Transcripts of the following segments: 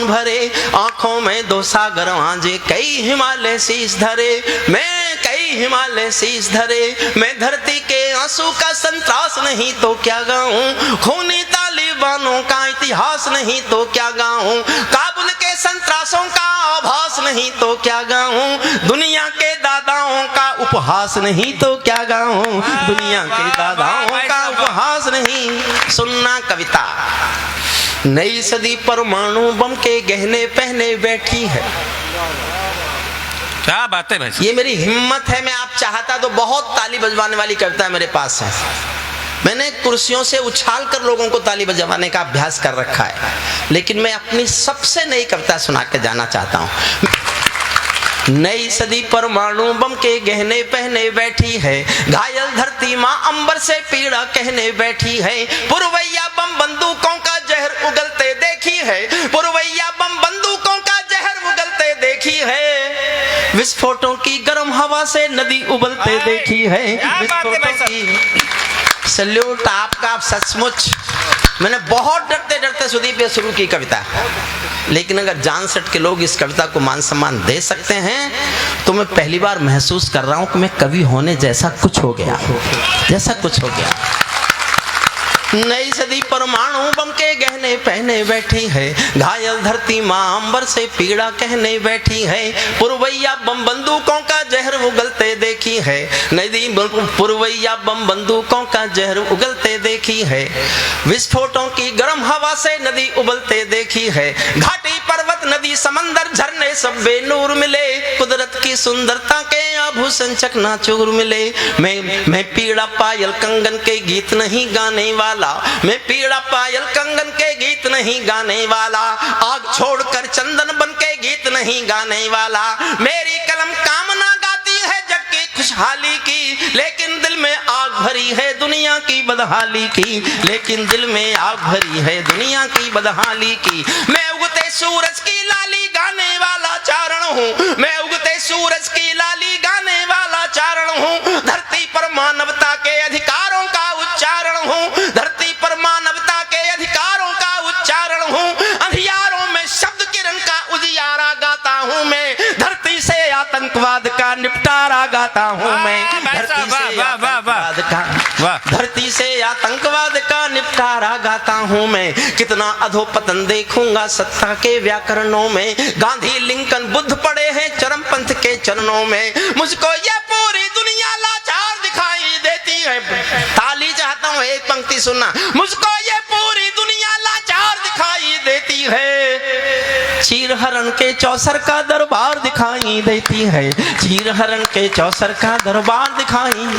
भरे, आंखों में दो सागर आंजे, कई हिमालय शीश धरे, मैं कई हिमालय शीश धरे। मैं धरती के आंसू का संतरास नहीं तो क्या गाऊं, खूनी तालिबानों का इतिहास नहीं तो क्या गाऊं, काबुल के संतरासों का आभास नहीं तो क्या गाऊं, दुनिया के दादाओं का उपहास नहीं तो क्या गाऊं, दुनिया के दादाओं का उपहास नहीं। सुनना कविता। नई सदी परमाणु बम के गहने पहने बैठी है। क्या बात है भाई, ये मेरी हिम्मत है। मैं आप चाहता तो बहुत ताली बजवाने वाली कविता मेरे पास है। मैंने कुर्सियों से उछाल कर लोगों को ताली बजवाने का अभ्यास कर रखा है, लेकिन मैं अपनी सबसे नई कविता सुना के जाना चाहता हूँ। नई सदी परमाणु बम के गहने पहने बैठी है, घायल धरती माँ अंबर से पीड़ा कहने बैठी है, पुरवैया बम बंदूकों का जहर उगलते देखी है, पुरवैया बम बंदूकों का जहर उगलते देखी है, विस्फोटों की गर्म हवा से नदी उबलते देखी है, विस्फोटों की। सल्यूट आपका, आप सचमुच। मैंने बहुत डरते डरते सुदीप ये शुरू की कविता, लेकिन अगर जान सट के लोग इस कविता को मान सम्मान दे सकते हैं तो मैं पहली बार महसूस कर रहा हूं कि मैं कवि होने जैसा कुछ हो गया, जैसा कुछ हो गया। नई सदी परमाणु बम के गहने पहने बैठी है, घायल धरती माँ अंबर से पीड़ा कहने बैठी है, पुरवैया बम बंदूकों का जहर उगलते देखी है, नदी पुरवैया बम बंदूकों का जहर उगलते देखी है, विस्फोटों की गर्म हवा से नदी उबलते देखी है, घाटी पर्वत नदी समंदर झरने सब बेनूर मिले, कुदरत की सुंदरता के आभूषण चकनाचूर मिले। मैं पीड़ा पायल कंगन के गीत नहीं गाने वाला, मैं पीड़ा पायल कंगन के गीत नहीं गाने वाला, आग छोड़कर चंदन बन के गीत नहीं गाने वाला, मेरी कलम कामना गाती है जग की खुशहाली की, लेकिन दिल में आग भरी है दुनिया की बदहाली की, लेकिन दिल में आग भरी है दुनिया की बदहाली की। मैं उगते सूरज की लाली गाने वाला चारण हूँ, मैं उगते सूरज की लाली गाने वाला चारण हूँ, धरती पर मानवता के अधिकारों का उच्चारण हूँ, धरती पर मानवता के अधिकारों का उच्चारण हूँ, अंधियारों में शब्द किरण का उजियारा गाता हूँ मैं, धरती से आतंकवाद का निपटारा गाता हूँ मैं, धरती से आतंकवाद का निपटारा गाता हूँ मैं। कितना अधोपतन देखूंगा सत्ता के व्याकरणों में, गांधी लिंकन बुद्ध पड़े हैं चरमपंथ के चरणों में, मुझको ये पूरी दुनिया लाचार दिखाई देती है। ताली चाहता हूँ, एक पंक्ति सुनना। मुझको ये पूरी दुनिया लाचार दिखाई देती है, चीर हरण के चौसर का दरबार दिखाई देती है, चीर हरण के चौसर का दरबार दिखाई।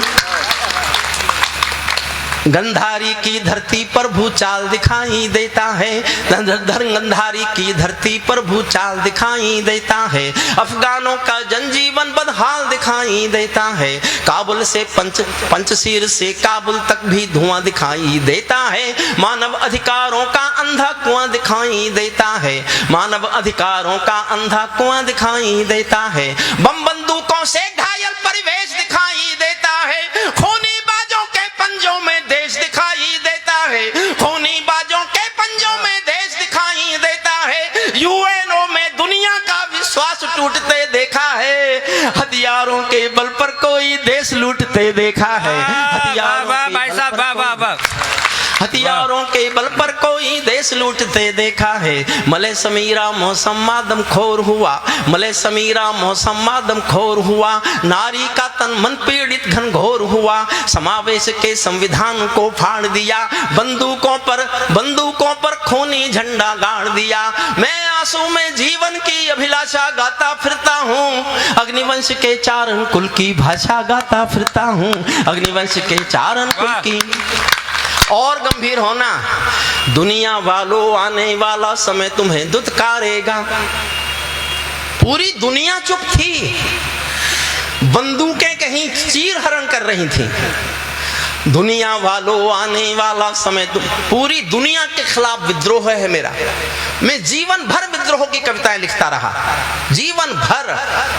गंधारी की धरती पर भूचाल दिखाई देता है, गंधारी की धरती पर भूचाल दिखाई देता है, अफगानों का जनजीवन बदहाल दिखाई देता है, काबुल से पंचशीर से काबुल तक भी धुआं दिखाई देता है, मानव अधिकारों का अंधा कुआं दिखाई देता है, मानव अधिकारों का अंधा कुआं दिखाई देता है, बम बंदूकों से घायल परिवेश दिखाई देता है, खूनी बाजों के पंजों में देश दिखाई देता है, खूनी बाजों के पंजों में देश दिखाई देता है, यूएनओ में दुनिया का विश्वास टूटते देखा है, हथियारों के बल पर कोई देश लूटते देखा है, हथियारों के बल पर कोई देश लूटते देखा है। मले समीरा मौसम मादम खोर हुआ, मले समीरा मौसम मादम खोर हुआ, नारी का तन मन पीड़ित घनघोर हुआ, समावेश के संविधान को फाड़ दिया, बंदूकों पर खूनी झंडा गाड़ दिया। मैं आंसू में जीवन की अभिलाषा गाता फिरता हूँ, अग्निवंश के चारण कुल की भाषा गाता फिरता हूँ, अग्निवंश के चारण कुल की। और गंभीर होना, दुनिया वालों आने वाला समय तुम्हें दुत्कारेगा। पूरी दुनिया चुप थी, बंदूकें कहीं चीर हरण कर रही थी। दुनिया वालों आने वाला समय पूरी दुनिया के खिलाफ विद्रोह है मेरा। मैं जीवन भर विद्रोह की कविताएं लिखता रहा, जीवन भर।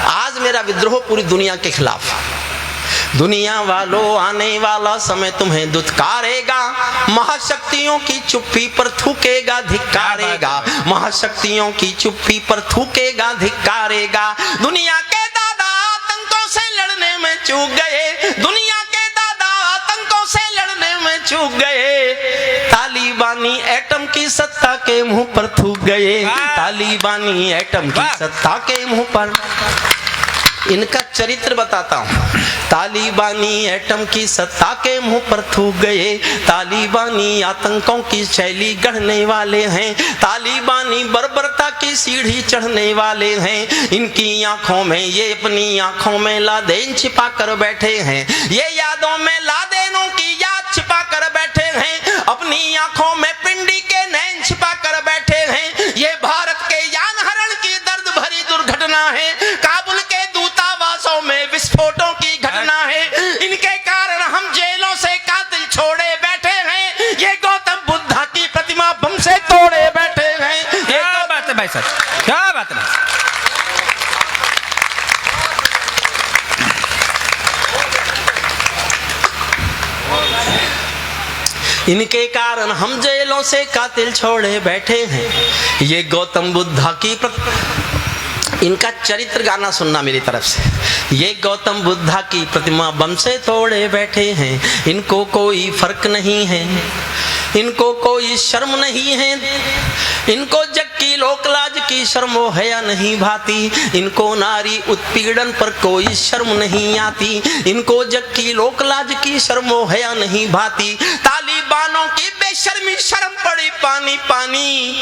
आज मेरा विद्रोह पूरी दुनिया के खिलाफ। दुनिया वालों आने वाला समय तुम्हें दुत्कारेगा, महाशक्तियों की चुप्पी पर थूकेगा धिक्कारेगा, महाशक्तियों की चुप्पी पर थूकेगा धिक्कारेगा। दुनिया के दादा आतंकों से लड़ने में चूक गए, दुनिया के दादा आतंकों से लड़ने में चूक गए, तालिबानी एटम की सत्ता के मुंह पर थूक गए, तालिबानी एटम की सत्ता के मुंह पर। इनका चरित्र बताता हूँ। तालिबानी एटम की सत्ता के मुंह पर थूक गए, तालिबानी आतंकों की शैली गढ़ने वाले हैं, तालिबानी बर्बरता की सीढ़ी चढ़ने वाले हैं। इनकी आंखों में, ये अपनी आंखों में लादेन छिपा कर बैठे हैं, ये यादों में लादेनों की याद छिपा कर बैठे हैं, अपनी आंखों में पिंडी के नैन छिपा कर बैठे हैं। ये भारत के यान हरण की दर्द भरी दुर्घटना है, काबुल के दूतावासों में विस्फोटों की घटना है। इनके कारण हम जेलों से कातिल छोड़े बैठे हैं, ये गौतम बुद्धा की प्रतिमा बम से तोड़े बैठे हैं। क्या बात है भाई साहब, क्या बात है। इनके कारण हम जेलों से कातिल छोड़े बैठे हैं, ये गौतम बुद्धा की इनका चरित्र गाना सुनना मेरी तरफ से। ये गौतम बुद्धा की प्रतिमा बम से तोड़े बैठे हैं, इनको कोई फर्क नहीं है, इनको कोई शर्म नहीं है, इनको जग की लोकलाज की शर्मो हया नहीं भाती, इनको नारी उत्पीड़न पर कोई शर्म नहीं आती, इनको जग की लोकलाज की शर्मो हया नहीं भाती। तालिबानों की बेशर्मी शर्म पड़ी पानी पानी,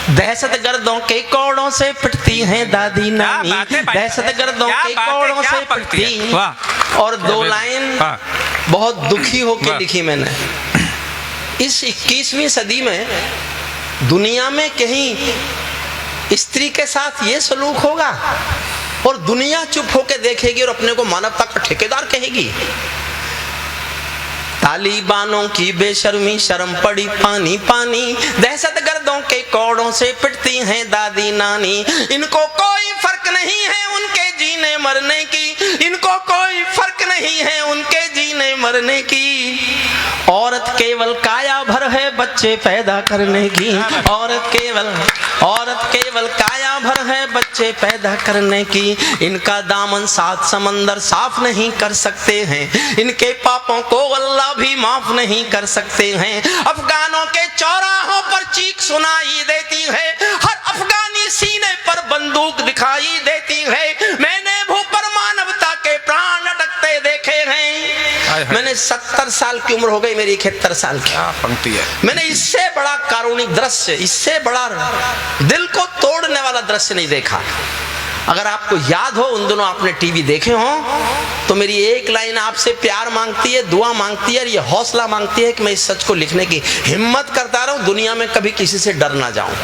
दहशत गर्दों के कोड़ों से पिटती हैं दादी नानी, दहशत गर्दों के कोड़ों से पिटती। और दो लाइन बहुत दुखी होकर लिखी मैंने। इस 21वीं सदी में दुनिया में कहीं स्त्री के साथ ये सलूक होगा और दुनिया चुप होकर देखेगी और अपने को मानवता का ठेकेदार कहेगी। तालिबानों की बेशर्मी शर्म पड़ी पानी पानी, दहशत गर्दों के कोड़ों से पिटती हैं दादी नानी, इनको कोई फर्क नहीं है उनके जीने मरने की, इनको कोई फर्क नहीं है उनके जीने मरने की। औरत केवल काया भर है बच्चे पैदा करने की, औरत केवल काया भर है बच्चे पैदा करने की। इनका दामन 7 समंदर साफ नहीं कर सकते हैं, इनके पापों को अल्लाह भी माफ नहीं कर सकते हैं। अफगानों के चौराहों पर चीख सुनाई देती है, हर अफगानी सीने पर बंदूक दिखाई देती है। मैंने भू पर मानवता के प्राण अटकते देखे हैं। मैंने 70 साल की उम्र हो गई मेरी, 71 साल की पंक्ति है। मैंने इससे बड़ा कारुणिक दृश्य, इससे बड़ा दिल को तोड़ने वाला दृश्य नहीं देखा। अगर आपको याद हो, उन दिनों आपने टीवी देखे हो, तो मेरी एक लाइन आपसे प्यार मांगती है, दुआ मांगती है और ये हौसला मांगती है कि मैं इस सच को लिखने की हिम्मत करता रहूं, दुनिया में कभी किसी से डर ना जाऊं।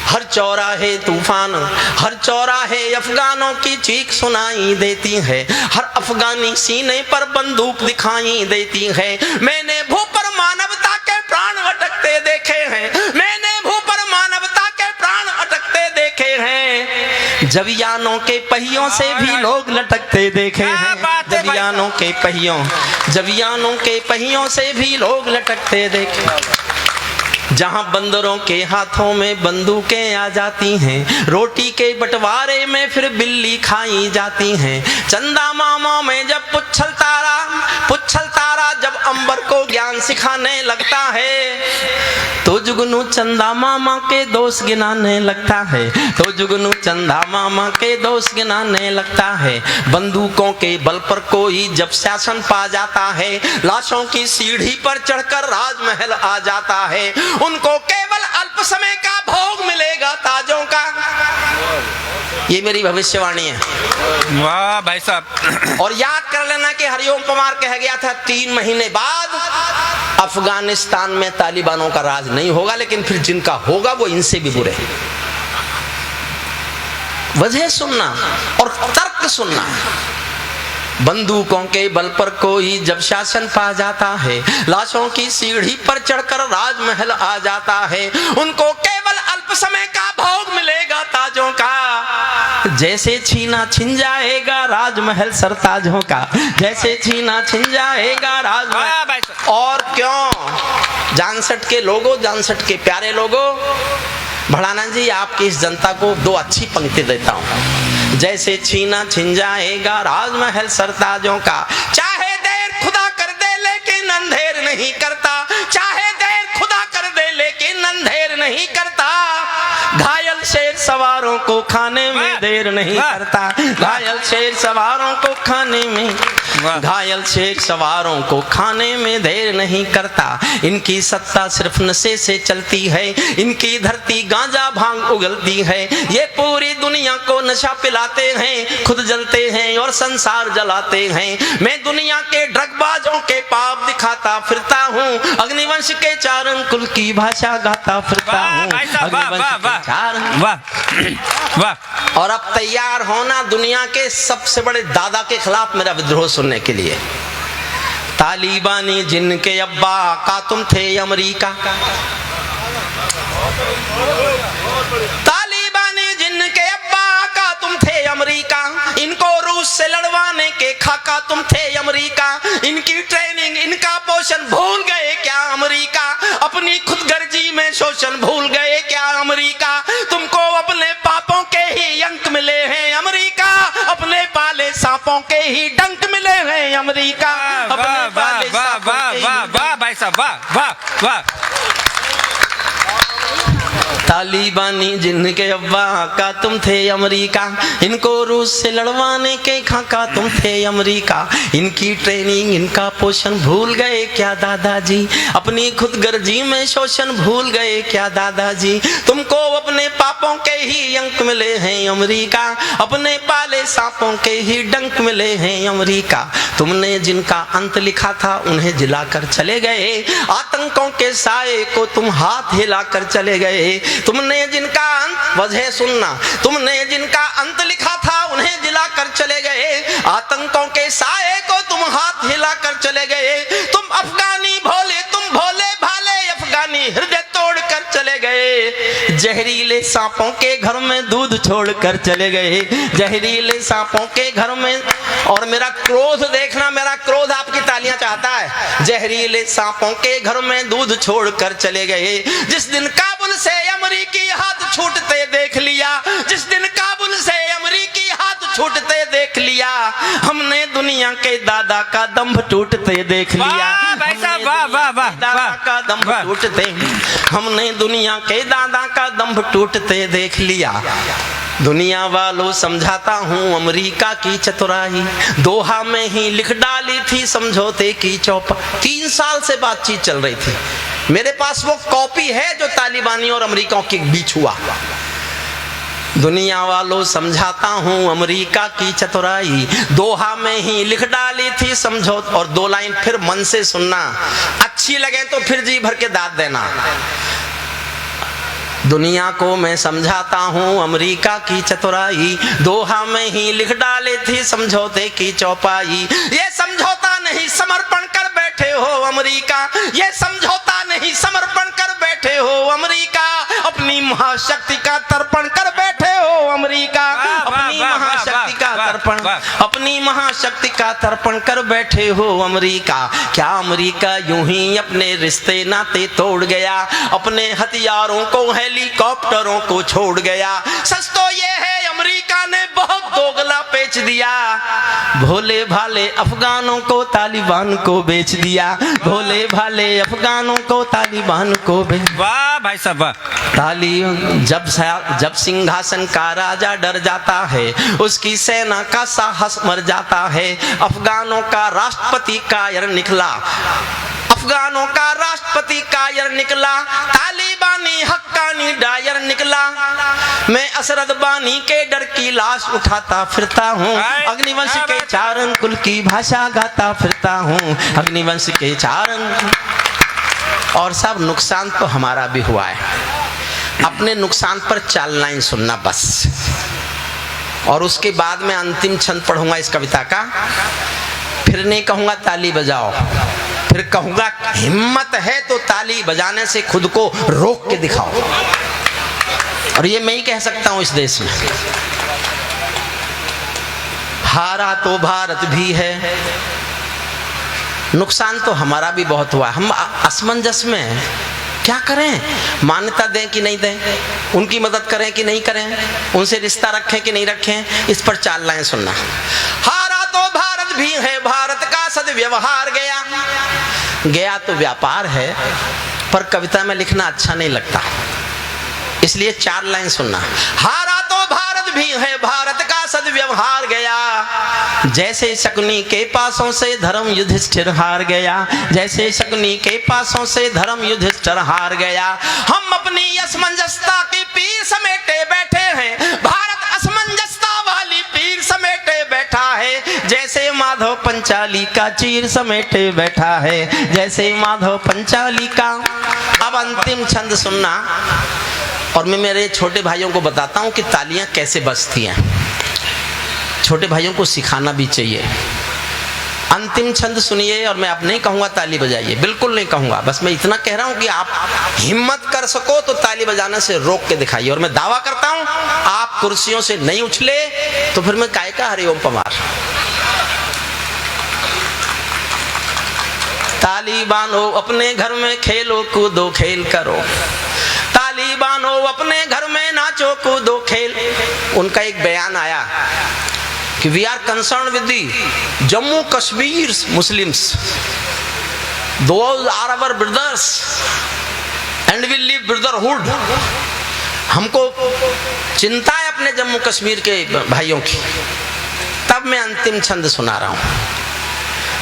हर चौराहे तूफान, हर चौराहे अफगानों की चीख सुनाई देती है, हर अफगानी सीने पर बंदूक दिखाई देती है। मैंने भू पर मानवता के प्राण अटकते देखे हैं, मैंने भू पर मानवता के प्राण अटकते देखे हैं। जबियानों के पहियों से भी लोग लटकते देखे हैं, जबियानों के पहियों से भी लोग लटकते देखे। जहां बंदरों के हाथों में बंदूकें आ जाती हैं, रोटी के बंटवारे में फिर बिल्ली खाई जाती हैं। चंदा मामा में जब पुच्छल तारा जब अंबर को ज्ञान सिखाने लगता है, तो जुगनू चंदा मामा के दोस्त गिनाने लगता है, तो जुगनू चंदा मामा के दोस्त गिनाने लगता है। बंदूकों के बल पर कोई जब शासन पा जाता है, लाशों की सीढ़ी पर चढ़कर राजमहल आ जाता है, उनको केवल अल्प समय का भोग मिलेगा ताजों का। ये मेरी भविष्यवाणी है। वाह भाई साहब। और याद कर लेना कि हरिओम पवार कह गया था 3 महीने बाद अफगानिस्तान में तालिबानों का राज नहीं होगा, लेकिन फिर जिनका होगा वो इनसे भी बुरे। वजह सुनना और तर्क सुनना। बंदूकों के बल पर कोई जब शासन पा जाता है, लाशों की सीढ़ी पर चढ़कर राजमहल आ जाता है, उनको केवल अल्प समय का भोग मिलेगा ताजों का। जैसे छीना छिन जाएगा राजमहल सरताजों का, जैसे छीना छिन जाएगा राजमहल। और क्यों जानसठ के लोगों, जानसठ के प्यारे लोगों, भड़ाना जी आपकी इस जनता को दो अच्छी पंक्ति देता हूँ। जैसे छीना छिन जाएगा राजमहल सरताजों का, चाहे देर खुदा कर दे लेकिन अंधेर नहीं करता, चाहे देर खुदा कर दे लेकिन अंधेर नहीं करता। घायल शेर सवारों को खाने में देर नहीं करता, घायल शेर सवारों को खाने में, घायल शेर सवारों को खाने में देर नहीं करता। इनकी सत्ता सिर्फ नशे से चलती है, इनकी धरती गांजा भांग उगलती है। ये पूरी दुनिया को नशा पिलाते हैं, खुद जलते हैं और संसार जलाते हैं। मैं दुनिया के ड्रगबाजों के पाप दिखाता फिरता हूँ, अग्निवंश के चारण कुल की भाषा गाता फिरता हूँ। और अब तैयार होना दुनिया के सबसे बड़े दादा के खिलाफ मेरा विद्रोह सुनने के लिए। तालिबानी जिनके अब्बा का तुम थे अमेरिका, तालिबानी जिनके अब्बा का तुम थे अमेरिका, इनको रूस से लड़वाने के खाका तुम थे अमेरिका। इनकी ट्रेनिंग इनका पोषण भूल गए क्या अमेरिका, अपनी खुदगर्जी में शोषण भूल गए क्या अमेरिका। तुमको अपने पापों के ही अंक मिले हैं अमेरिका, अपने पाले सांपों के ही डंक मिले हैं अमेरिका। वाह भाई साहब, वाह वाह वाह। तालिबानी जिनके अब्बा का तुम थे अमेरिका, इनको रूस से लड़वाने के खाका तुम थे अमेरिका। इनकी ट्रेनिंग इनका पोषण भूल गए क्या दादाजी, अपनी खुदगर्जी में शोषण भूल गए क्या दादाजी। तुमको अपने पापों के ही अंक मिले हैं अमेरिका, अपने पाले सांपों के ही डंक मिले हैं अमेरिका। तुमने जिनका अंत लिखा था उन्हें जिलाकर चले गए, आतंकों के साए को तुम हाथ हिलाकर चले गए। तुमने जिनका अंत, वजह सुनना, तुमने जिनका अंत लिखा था उन्हें जिलाकर चले गए, आतंकों के साए को तुम हाथ हिलाकर चले गए। तुम अफगानी भोले, तुम भोले भाले अफगानी हृदय तोड़कर चले गए। जहरीले सांपों के घर में दूध छोड़कर चले गए, जहरीले सांपों के घर में। और मेरा क्रोध देखना, मेरा क्रोध आपकी तालियां चाहता है। जहरीले सांपों के घर में दूध छोड़कर चले गए। जिस दिन काबुल से अमेरिकी हाथ छूटते देख लिया, जिस दिन काबुल से अमेरिकी हाथ छूटते देख लिया, हमने दुनिया के दादा का दंभ टूटते देख लिया। दादा का दंभ टूटते, हमने दुनिया के दादा का दंभ टूटते देख लिया। दुनिया वालों समझाता हूँ अमेरिका की चतुराई, दोहा में ही लिख डाली थी समझौते की चौपा। 3 साल से बातचीत चल रही थी, मेरे पास वो कॉपी है जो तालिबानी और अमेरिका के बीच हुआ। दुनिया वालों समझाता हूँ अमेरिका की चतुराई, दोहा में ही लिख डाली थी समझौता। और 2 लाइन फिर मन से सुनना, अच्छी लगे तो फिर जी भर के दाद देना। दुनिया को मैं समझाता हूँ अमेरिका की चतुराई, दोहा में ही लिख डाले थी समझौते की चौपाई। ये समझौता नहीं समर्पण कर बैठे हो अमेरिका, ये समझौता नहीं समर्पण कर बैठे हो अमेरिका। अपनी महाशक्ति का तर्पण कर बैठे हो अमेरिका, अपनी महाशक्ति का तर्पण, अपनी महाशक्ति का तर्पण कर बैठे हो अमेरिका। क्या अमेरिका यूं ही अपने रिश्ते नाते तोड़ गया, अपने हथियारों को हेलीकॉप्टरों को छोड़ गया। सच तो ये है अमेरिका ने बहुत दोगला पेच दिया, भोले भाले अफगानों को तालिबान को बेच दिया, भोले भाले अफगानों को तालिबान को बेच। वाह भाई साहब वाह। जब सिंहासन का राजा डर जाता है, उसकी सेना का साहस मर जाता है। अफगानों का राष्ट्रपति कायर निकला, अफगानों का राष्ट्रपति कायर निकला, तालिबानी हक्कानी डायर निकला। मैं असरद बानी के डर की लाश उठाता फिरता हूँ, अग्निवंश के चारण कुल की भाषा गाता फिरता हूँ, अग्निवंश के चारण। और सब नुकसान तो हमारा भी हुआ है, अपने नुकसान पर 4 लाइन सुनना बस। और उसके बाद में अंतिम छंद पढ़ूंगा इस कविता का, फिर नहीं कहूंगा ताली बजाओ, फिर कहूंगा हिम्मत है तो ताली बजाने से खुद को रोक के दिखाओ। और ये मैं ही कह सकता हूं इस देश में। हारा तो भारत भी है। नुकसान तो हमारा भी बहुत हुआ। हम असमंजस में हैं, क्या करें? मान्यता दें कि नहीं दें, उनकी मदद करें कि नहीं करें, उनसे रिश्ता रखें कि नहीं रखें, इस पर 4 लाइन सुनना। हारा तो भारत भी है, भारत का सद्व्यवहार गया। गया तो व्यापार है, पर कविता में लिखना अच्छा नहीं लगता, इसलिए 4 लाइन सुनना। हारा तो भारत भी है, भारत का सद्व्यवहार गया। जैसे शकुनी के पासों से धर्म युधिष्ठिर हार गया, जैसे शकुनी के पासों से धर्म युधिष्ठिर हार गया। हम अपनी असमंजसता की पीर समेटे बैठे हैं, भारत असमंजसता वाली पीर समेटे बैठा है। जैसे माधव पंचाली का चीर समेटे बैठा है, जैसे माधव पंचाली का। अब अंतिम छंद सुनना, और मैं मेरे छोटे भाइयों को बताता हूं कि तालियां कैसे बजती हैं। छोटे भाइयों को सिखाना भी चाहिए। अंतिम छंद सुनिए, और मैं अब नहीं कहूंगा ताली बजाइए, बिल्कुल नहीं कहूंगा। बस मैं इतना कह रहा हूं कि आप हिम्मत कर सको तो ताली बजाने से रोक के दिखाइए। और मैं दावा करता हूं, आप कुर्सियों से नहीं उछले तो फिर मैं काय का हरिओम पवार। ताली बांधो अपने घर में, खेलो कूदो खेल करो। ताली बांधो अपने घर में, नाचो कूदो खेल। उनका एक बयान आया कि we are concern with the Jammu Kashmir Muslims, those are our brothers and will live brotherhood. हमको चिंता है अपने जम्मू कश्मीर के भाइयों की। तब मैं अंतिम छंद सुना रहा हूं।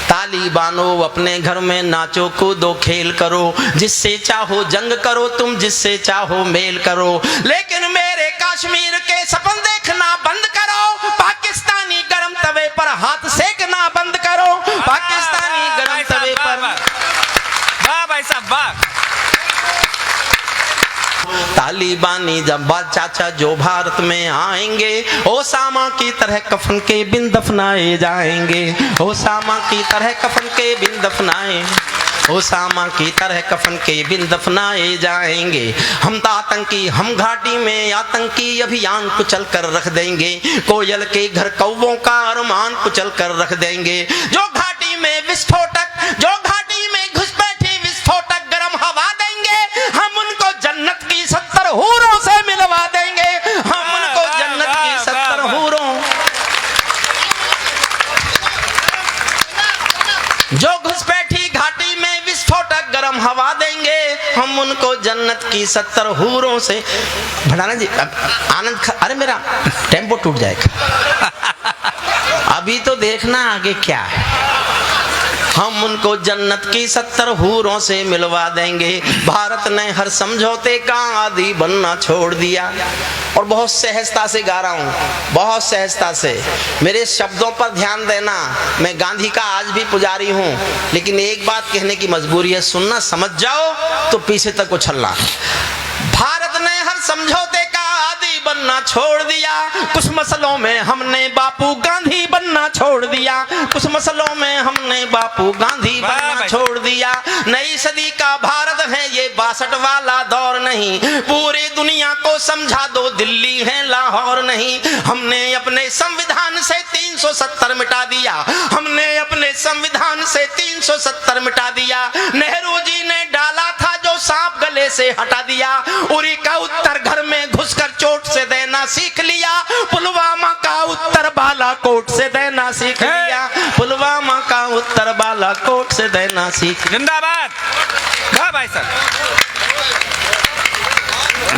ताली बानो अपने घर में, नाचो कूदो खेल करो। जिससे चाहो जंग करो तुम, जिससे चाहो मेल करो। लेकिन मेरे कश्मीर के सपन देखना बंद करो। पाकिस्तानी गरम तवे पर हाथ सेकना बंद करो। पाकिस्तानी गरम तवे पर। वाह भाई साहब वाह। तालिबानी जब चाचा जो भारत में आएंगे, ओसामा की तरह कफन के बिन दफनाए जाएंगे। ओसामा की तरह कफन के बिन दफनाए, ओसामा की तरह कफन के बिन दफनाए जाएंगे। हम तो आतंकी, हम घाटी में आतंकी अभियान कुचल कर रख देंगे। कोयल के घर कौवों का अरमान कुचल कर रख देंगे। जो घाटी में विस्फोटक, जो घाटी में घुसपैठी विस्फोटक गरम हवा देंगे, हम उनको जन्नत की 70 हूरों से मिलवा देंगे। हम उनको जन्नत की 70 हूरों। जो घुसपैठी घाटी में विस्फोटक गरम हवा देंगे, हम उनको जन्नत की 70 हूरों से। भड़ाना जी आनंद, अरे मेरा टेम्पो टूट जाएगा। अभी तो देखना आगे क्या है। हम उनको जन्नत की 70 हूरों से मिलवा देंगे। भारत ने हर समझौते का आदी बनना छोड़ दिया। और बहुत सहजता से गा रहा हूँ, बहुत सहजता से। मेरे शब्दों पर ध्यान देना। मैं गांधी का आज भी पुजारी हूँ, लेकिन एक बात कहने की मजबूरी है, सुनना, समझ जाओ तो पीछे तक उछलना। भारत ने हर समझौते का आदी बनना छोड़ दिया। कुछ मसलों में हमने बापू गांधी बनना छोड़ दिया। कुछ मसलों में हमने बापू गांधी बनना छोड़ दिया। नई सदी का भारत है ये 62 वाला दौर नहीं। पूरी दुनिया को समझा दो दिल्ली है लाहौर नहीं। हमने अपने संविधान से 370 मिटा दिया। हमने अपने संविधान से 370 मिटा दिया। नेहरू जी ने डाला था जो सांप गले से हटा दिया। उरी का उत्तर घर में घुसकर चोट से देना सीख लिया। पुलवामा का उत्तर बालाकोट से देना सीख लिया। पुलवामा का उत्तर बालाकोट से देना सीख। जिंदाबाद। वाह भाई साहब।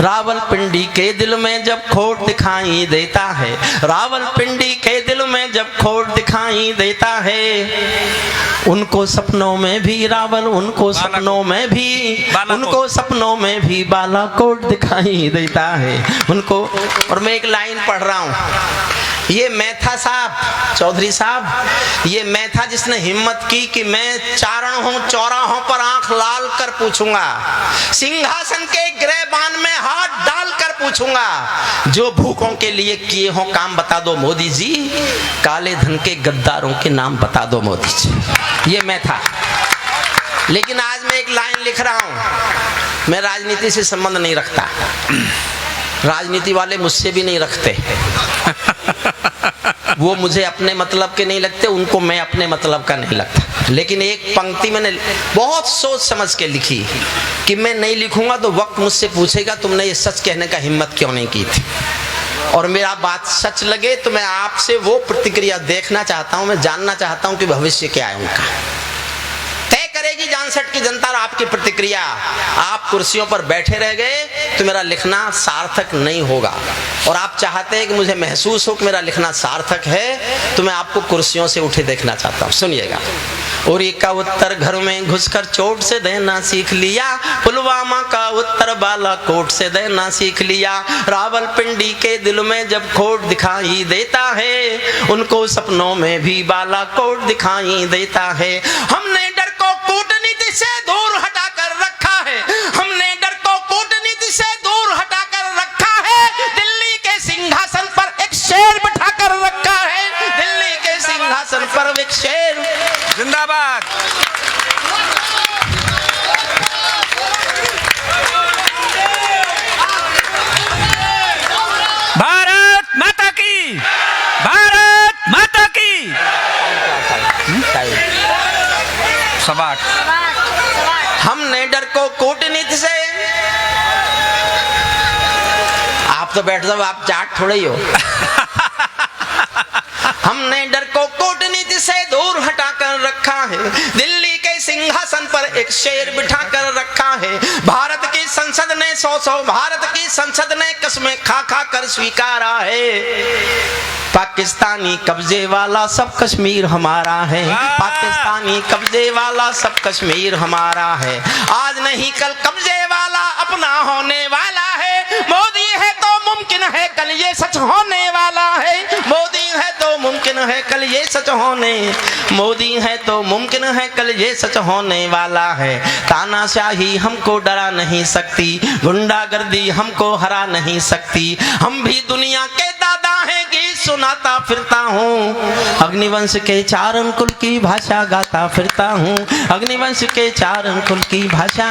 रावलपिंडी के दिल में जब खोट दिखाई देता है, रावलपिंडी के दिल में जब खोट दिखाई देता है, उनको सपनों में भी रावल, उनको सपनों में भी, उनको सपनों में भी बालाकोट दिखाई देता है उनको। और मैं एक लाइन पढ़ रहा हूँ। ये मैं था साहब, चौधरी साहब, ये मैं था जिसने हिम्मत की कि मैं चारण हूँ, चौराहों पर आंख लाल कर पूछूंगा, सिंहासन के गिरहबान में हाथ डाल कर पूछूंगा, जो भूखों के लिए किए हो काम बता दो मोदी जी, काले धन के गद्दारों के नाम बता दो मोदी जी। ये मैं था। लेकिन आज मैं एक लाइन लिख रहा हूं। मैं राजनीति से संबंध नहीं रखता, राजनीति वाले मुझसे भी नहीं रखते। वो मुझे अपने मतलब के नहीं लगते, उनको मैं अपने मतलब का नहीं लगता। लेकिन एक पंक्ति मैंने बहुत सोच समझ के लिखी कि मैं नहीं लिखूंगा तो वक्त मुझसे पूछेगा तुमने ये सच कहने का हिम्मत क्यों नहीं की थी। और मेरा बात सच लगे तो मैं आपसे वो प्रतिक्रिया देखना चाहता हूं, मैं जानना चाहता हूं कि भविष्य क्या है उनका। तय करेगी जानसठ की जनता और आपकी प्रतिक्रिया। आप कुर्सियों पर बैठे रह गए तो मेरा लिखना सार्थक नहीं होगा, और आप चाहते हैं कि मुझे महसूस हो कि मेरा लिखना सार्थक है, तो मैं आपको कुर्सियों से उठे देखना चाहता हूं। सुनिएगा। उरी का उत्तर घर में घुसकर चोट से देना सीख लिया, पुलवामा का उत्तर बालाकोट से देना सीख लिया, रावलपिंडी के दिल में जब खोट दिखाई देता है, उनको सपनों में भी बालाकोट दिखाई देता है। हमने डर को कूटनीति से दूर हटा कर रखा है, हमने डर को कूटनीति से दूर हटा कर रखा है, दिल्ली के सिंहासन पर एक शेर बिठा कर रखा है, दिल्ली के सिंहासन पर एक शेर। जिंदाबाद। भारत माता की, भारत माता की। 8:15। हमने डर को कूटनीति से, आप तो बैठ जाओ, आप जाट थोड़े ही हो। हमने डर को कूटनीति से दूर हटा कर रखा है, दिल्ली के सिंहासन पर एक शेर बिठा कर रखा है। भारत की संसद ने 100 भारत की संसद ने कस्में खा खा कर स्वीकारा है, पाकिस्तानी कब्जे वाला सब कश्मीर हमारा है, पाकिस्तानी कब्जे वाला सब कश्मीर हमारा है। आज नहीं कल कब्जे वाला अपना होने वाला है, मोदी है तो मुमकिन है कल ये सच होने वाला है, मोदी है तो मुमकिन है कल ये सच होने, मोदी है तो मुमकिन है कल ये सच होने वाला है। तानाशाही हमको डरा नहीं सकती, गुंडागर्दी हमको हरा नहीं सकती, हम भी दुनिया के दादा हैं, गीत सुनाता फिरता हूँ, अग्निवंश के 4 अंकुल की भाषा गाता फिरता हूँ, अग्निवंश के 4 अंकुल की भाषा।